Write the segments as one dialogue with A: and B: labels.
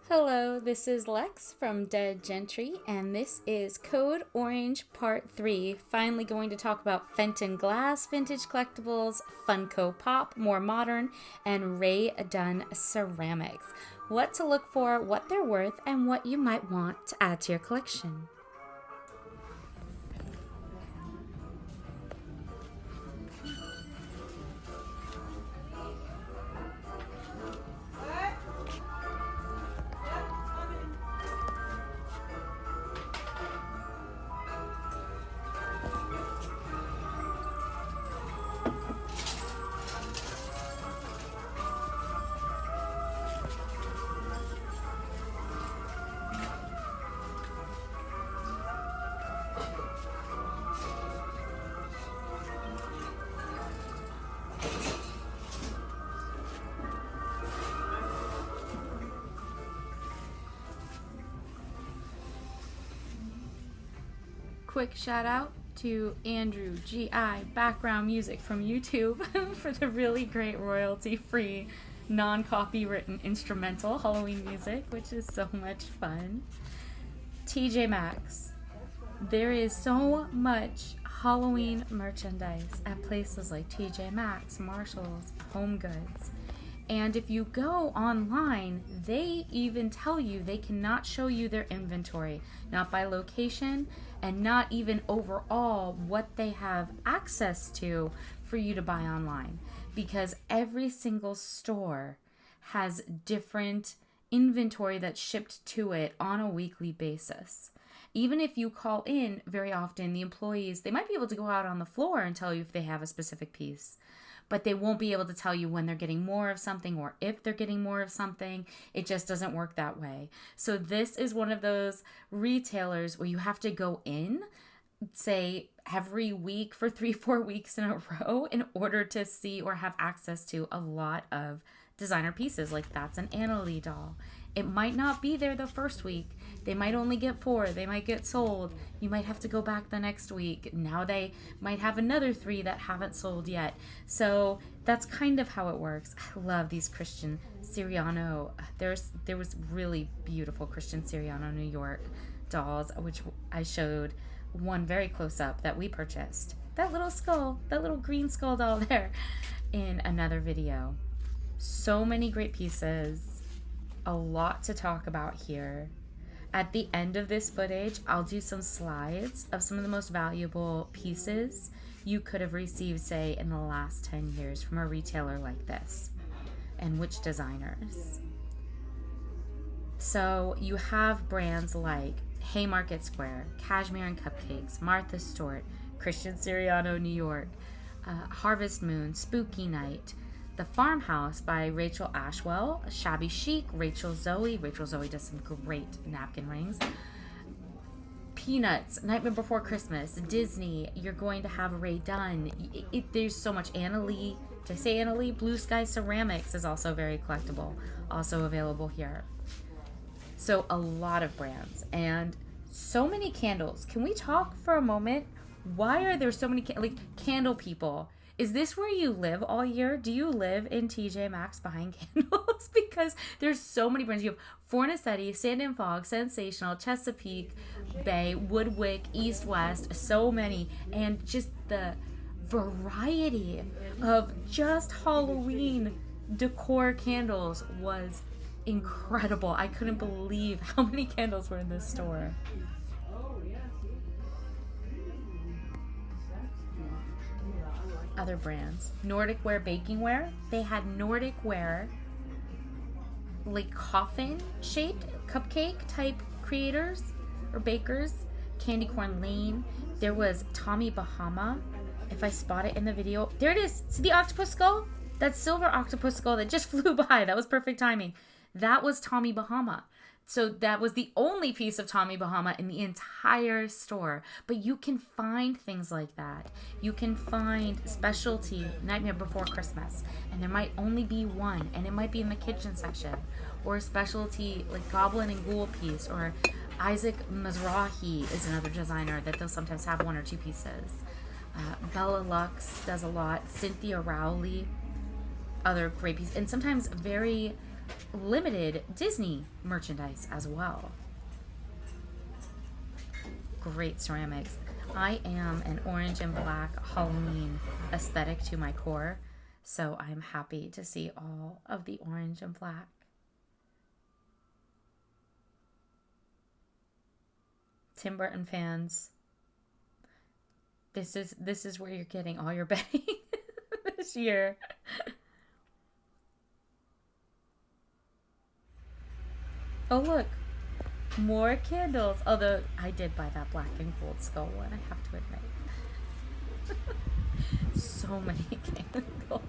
A: Hello, this is Lex from Dead Gentry, and this is Code Orange Part 3. Finally going to talk about Fenton Glass Vintage Collectibles, Funko Pop, more modern, and Rae Dunn Ceramics. What to look for, what they're worth, and what you might want to add to your collection. Quick shout out to Andrew GI background music from YouTube for the really great royalty-free non-copywritten instrumental Halloween music, which is so much fun. TJ Maxx. There is so much Halloween merchandise at places like TJ Maxx, Marshall's, Home Goods. And if you go online, they even tell you they cannot show you their inventory, not by location and not even overall what they have access to for you to buy online, because every single store has different inventory that's shipped to it on a weekly basis. Even if you call in, very often the employees, they might be able to go out on the floor and tell you if they have a specific piece, but they won't be able to tell you when they're getting more of something or if they're getting more of something. It just doesn't work that way. So this is one of those retailers where you have to go in, say, every week for 3-4 weeks in a row in order to see or have access to a lot of designer pieces. Like, that's an Ana doll. It might not be there the first week. They might only get 4. They might get sold. You might have to go back the next week. Now they might have another 3 that haven't sold yet. So that's kind of how it works. I love these Christian Siriano. There was really beautiful Christian Siriano New York dolls, which I showed one very close up that we purchased. That little skull, that little green skull doll there, in another video. So many great pieces. A lot to talk about here. At the end of this footage, I'll do some slides of some of the most valuable pieces you could have received, say, in the last 10 years from a retailer like this, and which designers. So you have brands like Haymarket Square, Cashmere and Cupcakes, Martha Stewart, Christian Siriano New York, Harvest Moon, Spooky Night, The Farmhouse by Rachel Ashwell, Shabby Chic, Rachel Zoe. Rachel Zoe does some great napkin rings. Peanuts, Nightmare Before Christmas, Disney. You're going to have Rae Dunn. There's so much. Ana Lee. Did I say Ana Lee? Blue Sky Ceramics is also very collectible. Also available here. So a lot of brands and so many candles. Can we talk for a moment? Why are there so many candle people? Is this where you live all year? Do you live in TJ Maxx buying candles? Because there's so many brands. You have Fornacetti, Sand and Fog, Sensational, Chesapeake Bay, Woodwick, East West, so many. And just the variety of just Halloween decor candles was incredible. I couldn't believe how many candles were in this store. Other brands. Nordic Ware Baking Ware. They had Nordic Ware, like coffin shaped cupcake type creators or bakers. Candy Corn Lane. There was Tommy Bahama. If I spot it in the video. There it is. See the octopus skull? That silver octopus skull that just flew by. That was perfect timing. That was Tommy Bahama. So that was the only piece of Tommy Bahama in the entire store. But you can find things like that. You can find specialty Nightmare Before Christmas, and there might only be one, and it might be in the kitchen section. Or a specialty like Goblin and Ghoul piece, or Isaac Mizrahi is another designer that they'll sometimes have 1 or 2 pieces. Bella Lux does a lot. Cynthia Rowley, other great pieces. And sometimes very limited Disney merchandise as well. Great ceramics. I am an orange and black Halloween aesthetic to my core, so I'm happy to see all of the orange and black. Tim Burton fans, this is where you're getting all your bedding this year. Oh look, more candles. Although I did buy that black and gold skull one, I have to admit. So many candles.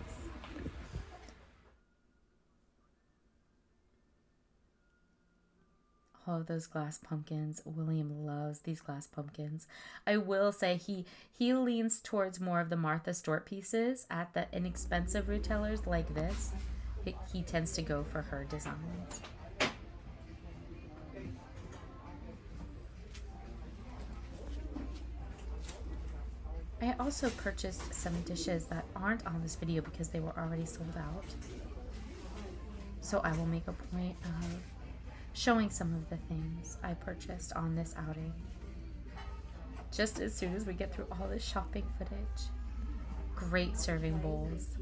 A: All of those glass pumpkins. William loves these glass pumpkins. I will say he leans towards more of the Martha Stewart pieces at the inexpensive retailers like this. He tends to go for her designs. I also purchased some dishes that aren't on this video because they were already sold out. So I will make a point of showing some of the things I purchased on this outing, just as soon as we get through all this shopping footage. Great serving bowls,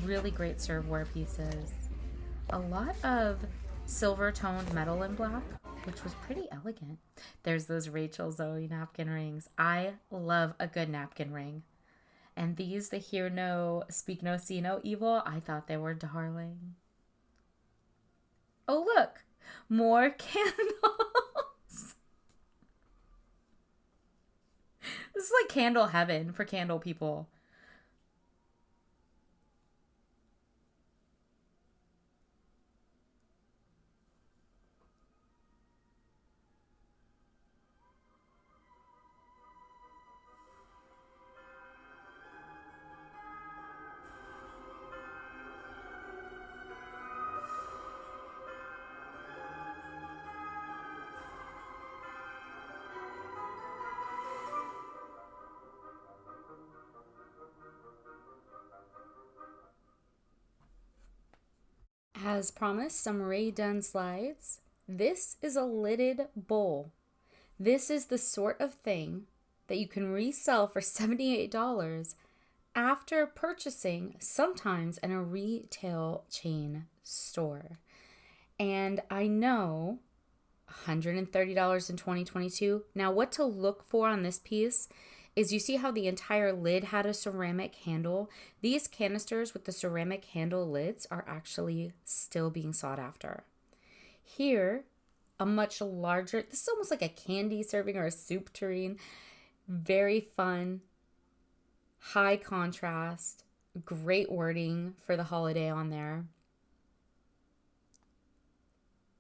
A: really great serveware pieces, a lot of silver toned metal and black, which was pretty elegant. There's those Rachel Zoe napkin rings. I love a good napkin ring. And these, the hear no, speak no, see no evil, I thought they were darling. Oh look, more candles. This is like candle heaven for candle people. As promised, some Rae Dunn slides. This is a lidded bowl. This is the sort of thing that you can resell for $78 after purchasing sometimes in a retail chain store. And I know $130 in 2022. Now, what to look for on this piece is you see how the entire lid had a ceramic handle? These canisters with the ceramic handle lids are actually still being sought after. Here, a much larger, this is almost like a candy serving or a soup tureen. Very fun, high contrast, great wording for the holiday on there.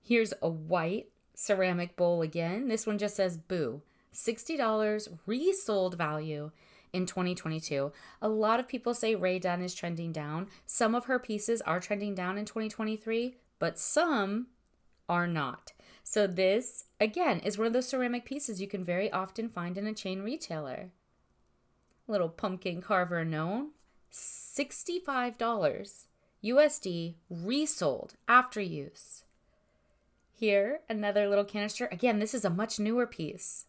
A: Here's a white ceramic bowl again. This one just says boo. $60 resold value in 2022. A lot of people say Rae Dunn is trending down. Some of her pieces are trending down in 2023, but some are not. So this, again, is one of those ceramic pieces you can very often find in a chain retailer. Little pumpkin carver known. $65 USD resold after use. Here, another little canister. Again, this is a much newer piece.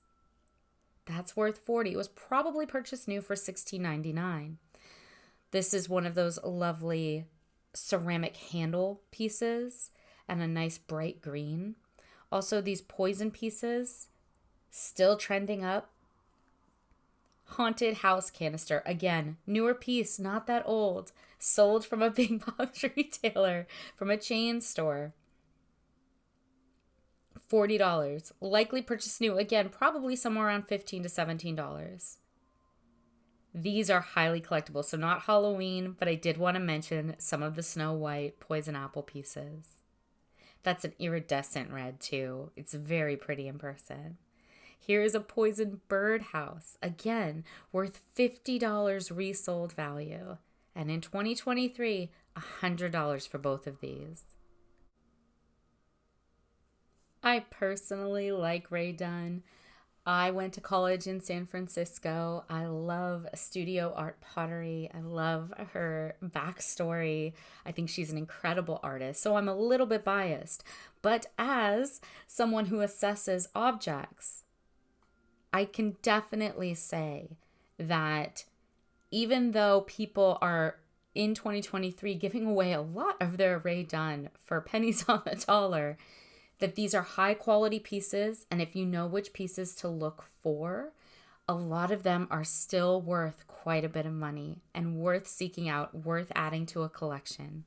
A: That's worth $40. It was probably purchased new for $16.99. This is one of those lovely ceramic handle pieces and a nice bright green. Also, these poison pieces, still trending up. Haunted house canister. Again, newer piece, not that old. Sold from a big box retailer, from a chain store. $40. Likely purchased new. Again, probably somewhere around $15 to $17. These are highly collectible. So not Halloween, but I did want to mention some of the Snow White poison apple pieces. That's an iridescent red too. It's very pretty in person. Here is a poison birdhouse. Again, worth $50 resold value. And in 2023, $100 for both of these. I personally like Rae Dunn. I went to college in San Francisco. I love studio art pottery. I love her backstory. I think she's an incredible artist. So I'm a little bit biased. But as someone who assesses objects, I can definitely say that even though people are in 2023 giving away a lot of their Rae Dunn for pennies on the dollar, that these are high quality pieces, and if you know which pieces to look for, a lot of them are still worth quite a bit of money and worth seeking out, worth adding to a collection.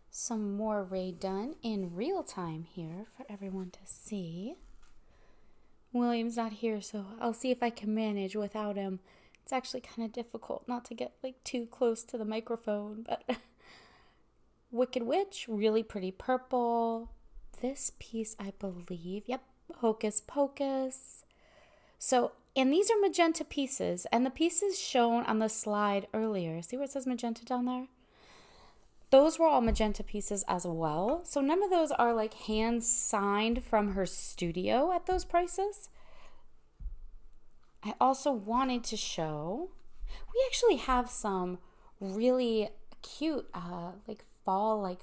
A: Some more Rae Dunn in real time here for everyone to see. William's not here, so I'll see if I can manage without him. It's actually kind of difficult not to get too close to the microphone, but Wicked Witch, really pretty purple. This piece, I believe, yep, Hocus Pocus. So, and these are magenta pieces, and the pieces shown on the slide earlier, see where it says magenta down there? Those were all magenta pieces as well. So none of those are hand signed from her studio at those prices. I also wanted to show, we actually have some really cute, fall, I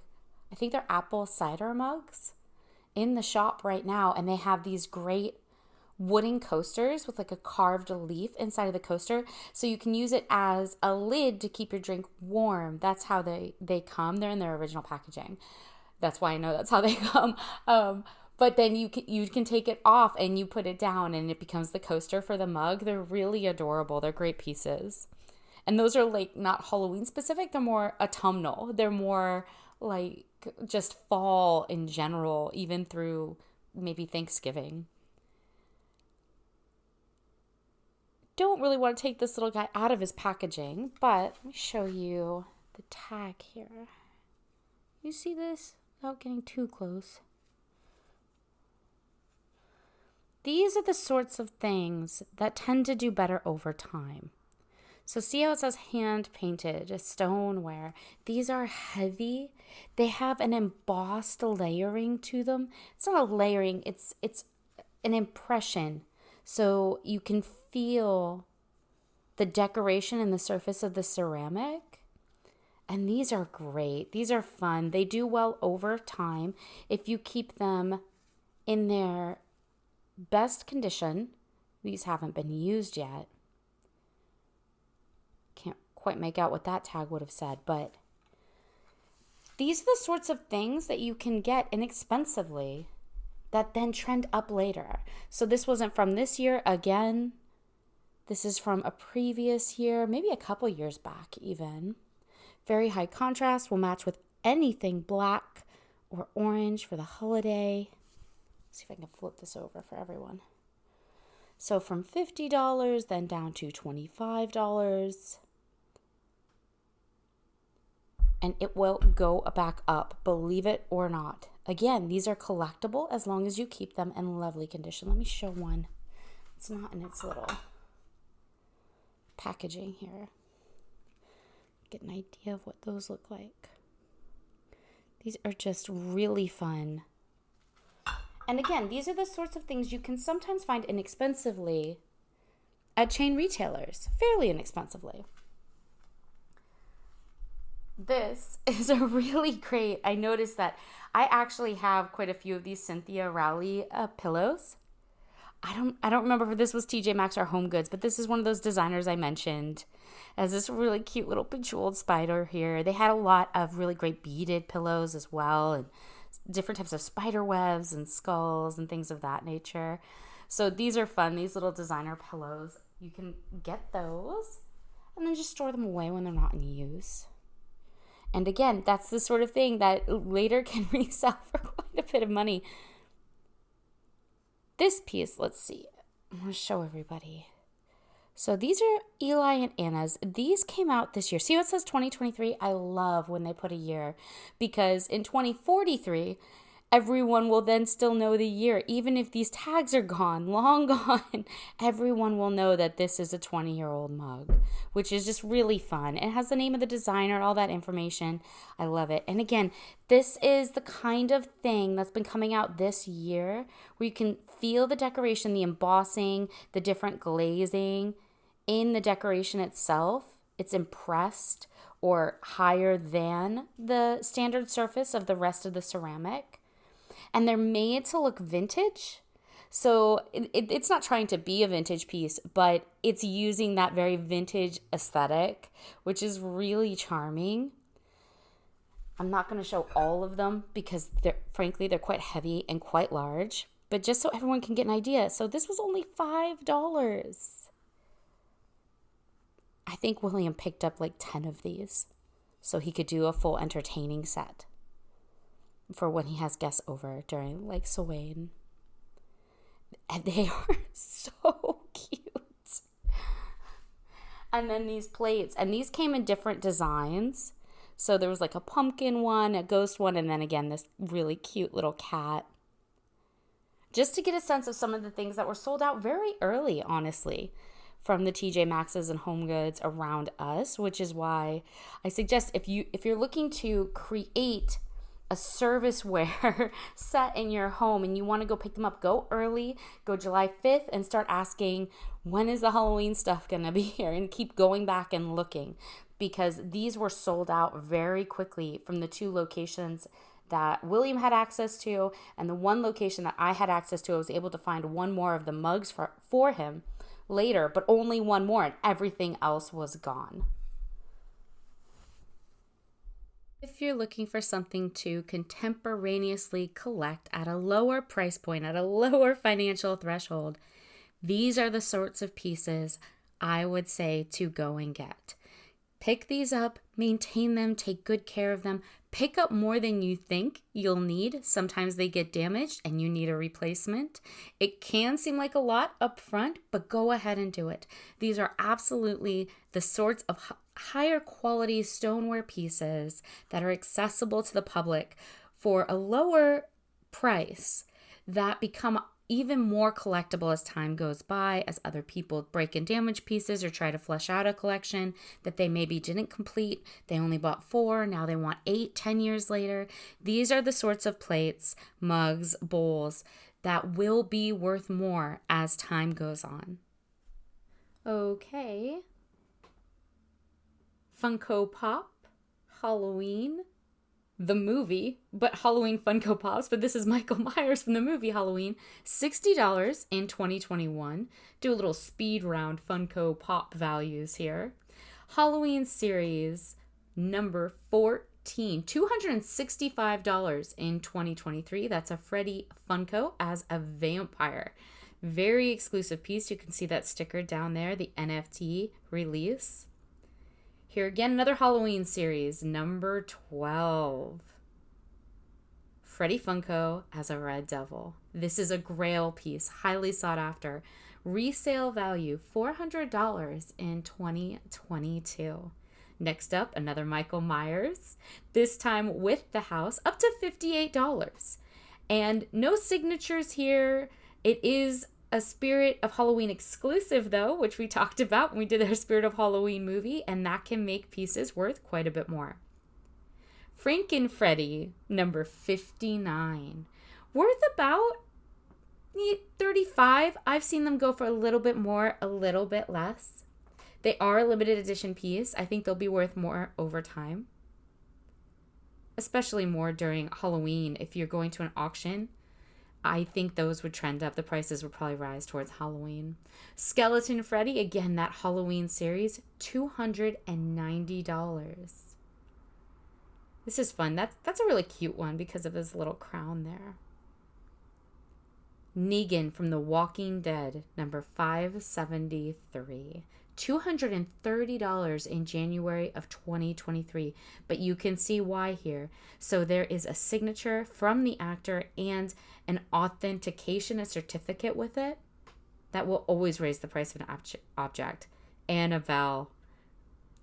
A: think they're apple cider mugs in the shop right now. And they have these great wooden coasters with a carved leaf inside of the coaster. So you can use it as a lid to keep your drink warm. That's how they come. They're in their original packaging. That's why I know that's how they come. But then you can take it off and you put it down and it becomes the coaster for the mug. They're really adorable. They're great pieces. And those are not Halloween specific. They're more autumnal. They're more just fall in general, even through maybe Thanksgiving. Don't really want to take this little guy out of his packaging, but let me show you the tag here. You see this without getting too close? These are the sorts of things that tend to do better over time. So see how it says hand painted, stoneware. These are heavy. They have an embossed layering to them. It's not a layering, it's an impression. So you can feel the decoration in the surface of the ceramic. And these are great. These are fun. They do well over time if you keep them in their best condition. These haven't been used yet. Can't quite make out what that tag would have said, but these are the sorts of things that you can get inexpensively that then trend up later. So this wasn't from this year again. This is from a previous year, maybe a couple years back even. Very high contrast, will match with anything black or orange for the holiday. See if I can flip this over for everyone. So from $50, then down to $25. And it will go back up, believe it or not. Again, these are collectible as long as you keep them in lovely condition. Let me show one. It's not in its little packaging here. Get an idea of what those look like. These are just really fun. And again, these are the sorts of things you can sometimes find inexpensively at chain retailers, fairly inexpensively. This is a really great, I noticed that I actually have quite a few of these Cynthia Rowley pillows. I don't remember if this was TJ Maxx or Home Goods, but this is one of those designers I mentioned. It has this really cute little bejeweled spider here. They had a lot of really great beaded pillows as well, and different types of spider webs and skulls and things of that nature. So these are fun, these little designer pillows. You can get those and then just store them away when they're not in use. And again, that's the sort of thing that later can resell for quite a bit of money. This piece, let's see. I'm going to show everybody. So these are Eli and Ana's. These came out this year. See how it says 2023? I love when they put a year, because in 2043, Everyone will then still know the year. Even if these tags are gone, long gone, everyone will know that this is a 20-year-old mug, which is just really fun. It has the name of the designer, all that information. I love it. And again, this is the kind of thing that's been coming out this year where you can feel the decoration, the embossing, the different glazing in the decoration itself. It's impressed or higher than the standard surface of the rest of the ceramic. And they're made to look vintage. So it's not trying to be a vintage piece, but it's using that very vintage aesthetic, which is really charming. I'm not going to show all of them because frankly, they're quite heavy and quite large, but just so everyone can get an idea. So this was only $5. I think William picked up like 10 of these so he could do a full entertaining set for when he has guests over during like Samhain. And they are so cute. And then these plates, and these came in different designs. So there was like a pumpkin one, a ghost one, and then again this really cute little cat. Just to get a sense of some of the things that were sold out very early, honestly, from the TJ Maxx's and Home Goods around us, which is why I suggest if you're looking to create a serviceware set in your home and you want to go pick them up, go early, go July 5th and start asking, when is the Halloween stuff going to be here? And keep going back and looking, because these were sold out very quickly from the 2 locations that William had access to, and the 1 location that I had access to. I was able to find 1 more of the mugs for him later, but only 1 more, and everything else was gone. If you're looking for something to contemporaneously collect at a lower price point, at a lower financial threshold, these are the sorts of pieces I would say to go and get. Pick these up, maintain them, take good care of them, pick up more than you think you'll need. Sometimes they get damaged and you need a replacement. It can seem like a lot up front, but go ahead and do it. These are absolutely the sorts of higher quality stoneware pieces that are accessible to the public for a lower price that become even more collectible as time goes by, as other people break and damage pieces or try to flesh out a collection that they maybe didn't complete. They only bought 4, now they want 8, 10 years later. These are the sorts of plates, mugs, bowls that will be worth more as time goes on. Okay. Funko Pop, Halloween, the movie, but Halloween Funko Pops, but this is Michael Myers from the movie Halloween, $60 in 2021. Do a little speed round Funko Pop values here. Halloween series number 14, $265 in 2023. That's a Freddy Funko as a vampire. Very exclusive piece. You can see that sticker down there, the NFT release. Here again, another Halloween series, number 12. Freddy Funko as a Red Devil. This is a grail piece, highly sought after. Resale value, $400 in 2022. Next up, another Michael Myers, this time with the house, up to $58. And no signatures here. It is a Spirit of Halloween exclusive, though, which we talked about when we did our Spirit of Halloween movie, and that can make pieces worth quite a bit more. Franken Freddy, number 59. Worth about $35. I've seen them go for a little bit more, a little bit less. They are a limited edition piece. I think they'll be worth more over time, especially more during Halloween. If you're going to an auction, I think those would trend up. The prices would probably rise towards Halloween. Skeleton Freddy, again, that Halloween series, $290. This is fun. That's a really cute one because of his little crown there. Negan from The Walking Dead, number 573. $230 in January of 2023, but you can see why here. So there is a signature from the actor and an authentication, a certificate with it that will always raise the price of an object. Annabelle,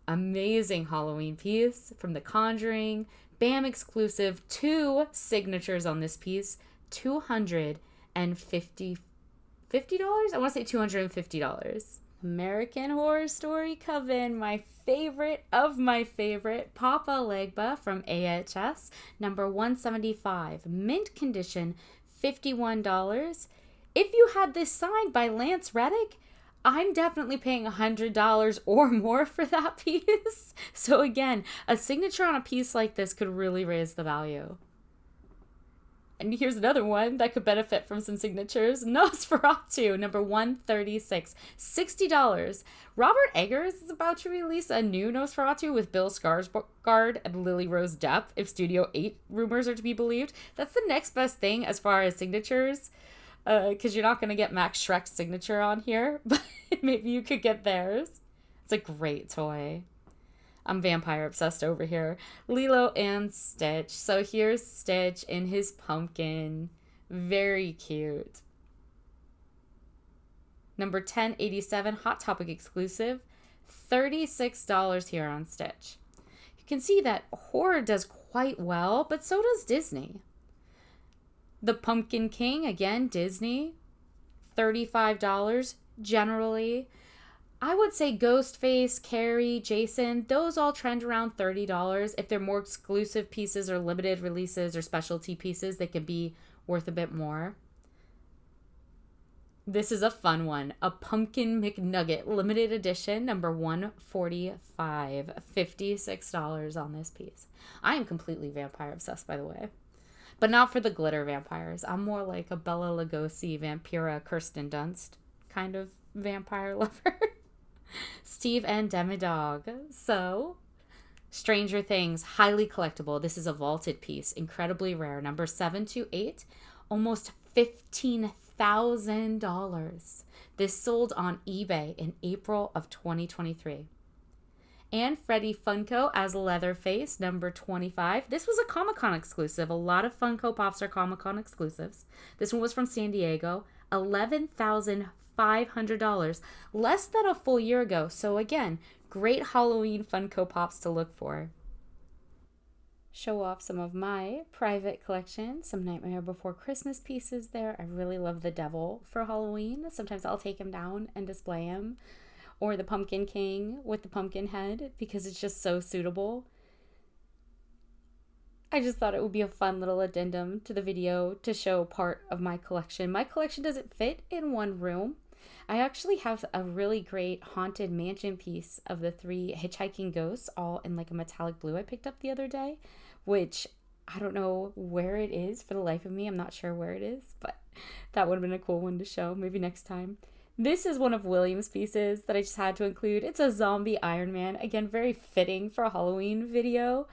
A: Amazing Halloween piece from The Conjuring. BAM exclusive. 2 signatures on this piece. $250. I want to say $250. American Horror Story Coven, my favorite of my favorite. Papa Legba from AHS, number 175. Mint condition, $51. If you had this signed by Lance Reddick, I'm definitely paying $100 or more for that piece. So again, a signature on a piece like this could really raise the value. And here's another one that could benefit from some signatures. Nosferatu, number 136, $60. Robert Eggers is about to release a new Nosferatu with Bill Skarsgård and Lily Rose Depp, if Studio 8 rumors are to be believed. That's the next best thing as far as signatures, because you're not going to get Max Schreck's signature on here, but maybe you could get theirs. It's a great toy. I'm vampire obsessed over here. Lilo and Stitch. So here's Stitch in his pumpkin. Very cute. Number 1087, Hot Topic exclusive. $36 here on Stitch. You can see that horror does quite well, but so does Disney. The Pumpkin King, again, Disney. $35 generally. I would say Ghostface, Carrie, Jason, those all trend around $30. If they're more exclusive pieces or limited releases or specialty pieces, they can be worth a bit more. This is a fun one. A Pumpkin McNugget limited edition, number 145. $56 on this piece. I am completely vampire obsessed, by the way. But not for the glitter vampires. I'm more like a Bela Lugosi, Vampira, Kirsten Dunst kind of vampire lover. Steve and Demidog. So, Stranger Things, highly collectible. This is a vaulted piece, incredibly rare. Number 728, almost $15,000. This sold on eBay in April of 2023. And Freddy Funko as Leatherface, number 25. This was a Comic-Con exclusive. A lot of Funko Pops are Comic-Con exclusives. This one was from San Diego. $11,500, less than a full year ago. So again, great Halloween Funko Pops to look for. Show off some of my private collection, some Nightmare Before Christmas pieces there. I really love the devil for Halloween. Sometimes I'll take him down and display him. Or the Pumpkin King with the pumpkin head because it's just so suitable. I just thought it would be a fun little addendum to the video to show part of my collection. My collection doesn't fit in one room. I actually have a really great haunted mansion piece of the 3 hitchhiking ghosts, all in like a metallic blue I picked up the other day, which I don't know where it is for the life of me. I'm not sure where it is, but that would have been a cool one to show. Maybe next time. This is one of William's pieces that I just had to include. It's a zombie Iron Man. Again, very fitting for a Halloween video.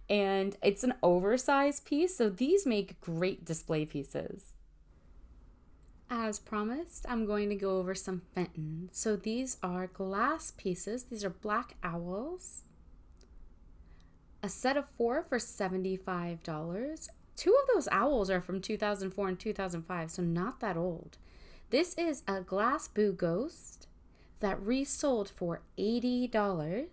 A: And it's an oversized piece, so these make great display pieces. As promised, I'm going to go over some Fenton. So these are glass pieces. These are black owls. A set of 4 for $75. 2 of those owls are from 2004 and 2005, so not that old. This is a glass boo ghost that resold for $80.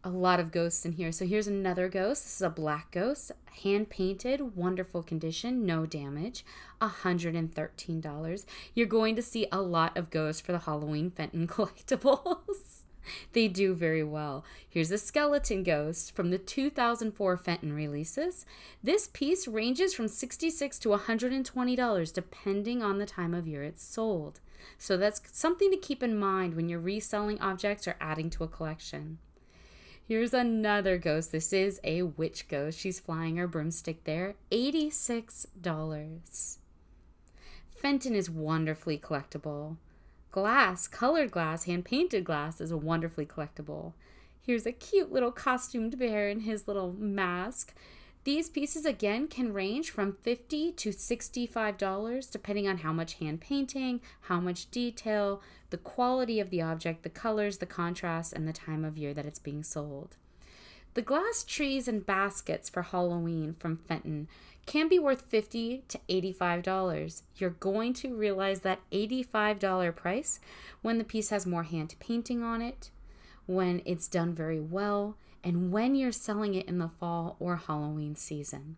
A: A lot of ghosts in here. So here's another ghost. This is a black ghost, hand painted, wonderful condition, no damage, $113. You're going to see a lot of ghosts for the Halloween Fenton collectibles. They do very well. Here's a skeleton ghost from the 2004 Fenton releases. This piece ranges from $66 to $120 depending on the time of year it's sold. So that's something to keep in mind when you're reselling objects or adding to a collection. Here's another ghost. This is a witch ghost. She's flying her broomstick there. $86. Fenton is wonderfully collectible. Glass, colored glass, hand-painted glass is wonderfully collectible. Here's a cute little costumed bear in his little mask. These pieces, again, can range from $50 to $65, depending on how much hand painting, how much detail, the quality of the object, the colors, the contrast, and the time of year that it's being sold. The glass trees and baskets for Halloween from Fenton can be worth $50 to $85. You're going to realize that $85 price when the piece has more hand painting on it, when it's done very well, and when you're selling it in the fall or Halloween season.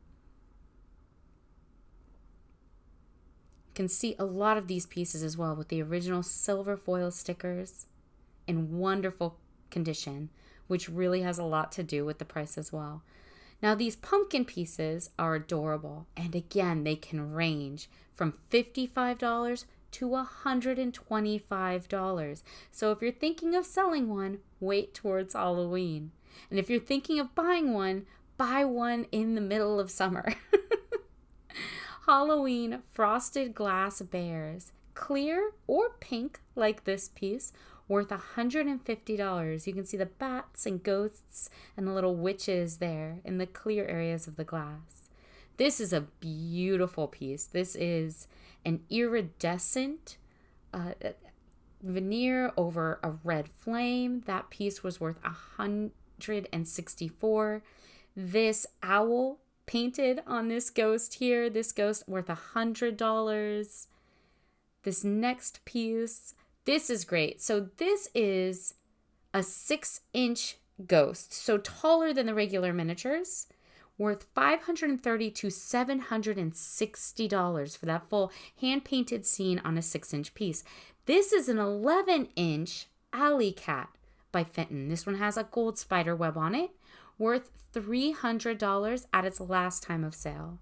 A: You can see a lot of these pieces as well with the original silver foil stickers in wonderful condition, which really has a lot to do with the price as well. Now these pumpkin pieces are adorable, and again, they can range from $55 to $125. So if you're thinking of selling one, wait towards Halloween. And if you're thinking of buying one, buy one in the middle of summer. Halloween frosted glass bears, clear or pink like this piece, worth $150. You can see the bats and ghosts and the little witches there in the clear areas of the glass. This is a beautiful piece. This is an iridescent veneer over a red flame. That piece was worth $164. This owl painted on this ghost here, this ghost worth $100. This next piece, this is great. So this is a 6-inch ghost, so taller than the regular miniatures, worth $530 to $760 for that full hand-painted scene on a 6-inch piece. This is an 11-inch alley cat by Fenton. This one has a gold spider web on it, worth $300 at its last time of sale.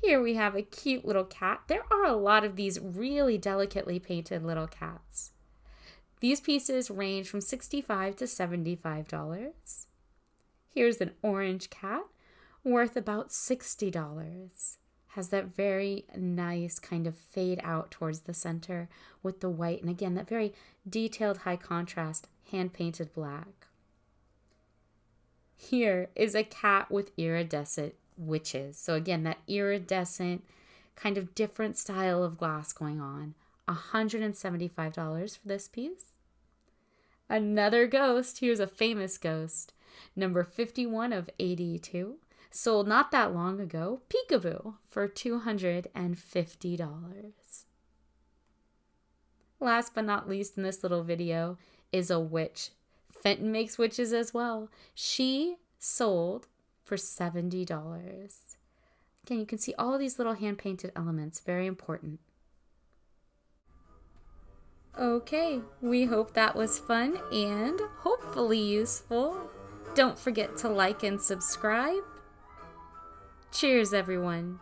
A: Here we have a cute little cat. There are a lot of these really delicately painted little cats. These pieces range from $65 to $75. Here's an orange cat worth about $60. Has that very nice kind of fade out towards the center with the white. And again, that very detailed high contrast hand-painted black. Here is a cat with iridescent witches. So again, that iridescent kind of different style of glass going on. $175 for this piece. Another ghost. Here's a famous ghost. Number 51 of 82. Sold not that long ago. Peekaboo for $250. Last but not least in this little video is a witch. Fenton makes witches as well. She sold for $70. Again, you can see all of these little hand-painted elements. Very important. Okay, we hope that was fun and hopefully useful. Don't forget to like and subscribe. Cheers, everyone.